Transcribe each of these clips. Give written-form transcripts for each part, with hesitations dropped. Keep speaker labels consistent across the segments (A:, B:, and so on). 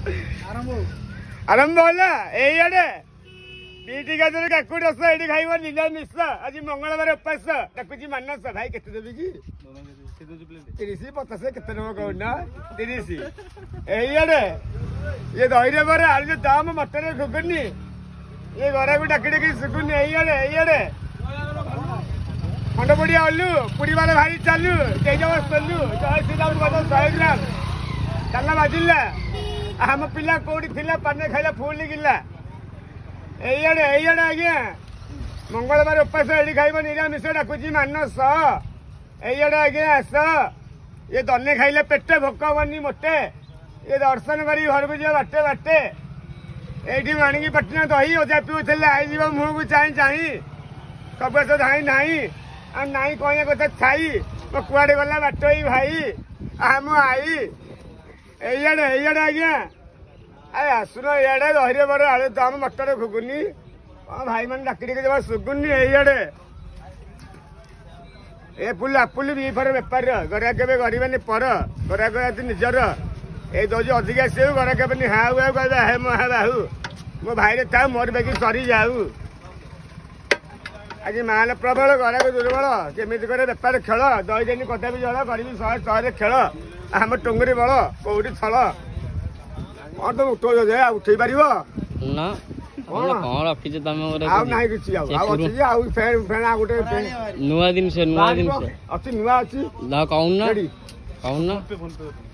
A: आरंभ होला एइयाडे बीटी गाजर काकुड़ी रस एडी खाइबो निरामिष आज मंगलवार उपास डाकुची मानस भाई केते देबी की 30 50 केते नम कहना 30 एइयाडे ये दहिरे पर आलू दाम मटन घुगुनी ये घरा को डाकी डाकी सुगुनी एइयाडे खंड पड़ी आलू पुड़ी वाले भाई चालू तेज चलू जय श्री राम 100 ग्राम डाला बाजिला आम पिला कौटी थिला पाने खाइला फुल गिला एइयाडे आज्ञा मंगलवार उपास एडी खाइब निरामिष डाकुची मानस एइयाडे आज्ञा आस ये दने खाइले पेटे भोक हबनी मोटे ये दर्शन करी घर को जा बाटे बाटे एठी माणिकी पटना दही ओजा पिउथिले आई जीव मुह को चाहि चाहि कबस धाई नाही आ नाही कहया कथा छाई मो कुआडे गला बाटोई भाई आम आई एइयाडे आज्ञा अरे आसुन इे दहिरे बर आलू दम मटर घुगुनी भाई मैंने डाकी डाकी जब सुगुनी एइयाडे ए पुल आपुल भी फर बेपार गरा के गरीबानी पर गरा गया निजर ये दौज अधिका से गरा के हाउ हाउ कह हे मो हा बाहू मो भाई था मोर बेगी सरी जाऊ आज माल प्रबल गरा को दुर्बल केमी करे बेपार खेल दही देनी कदा भी जल गरीबी 100 खेल आम टुंगरी बल कौटी छल कौन तुम उठ उठे पार
B: ना कौन रखी
A: ना किसी
B: नुआ दिन से
A: अच्छी नुआ अच्छी
B: कहून ना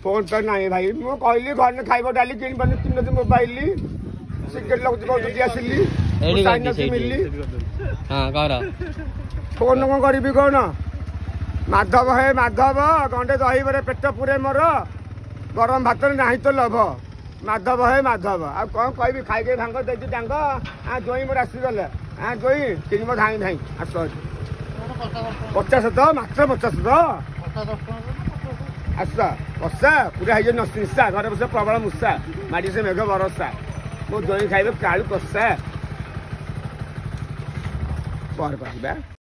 A: फोन पे ना भाई मुझे कहली घर में खाइब डाली कि मोबाइल सिगरेट लगुच आसिली मिलली फोन कौन करी कौन माधव हे माधव गंडे दही पेट पूरे मोर गरम भात नहीं तो लभ माधव हे माधव आ कौन कह खाई भांग देती डांग हाँ जोई मोर आसीगले हाँ जोई किनब धाई धाई आस 50 तो मात्र 50 तो आस बसा पूरा है निशा घर बस प्रबल मुषा माटी से मेघ बरसा मो जोई खाइबे कालू कषा पर कहबा।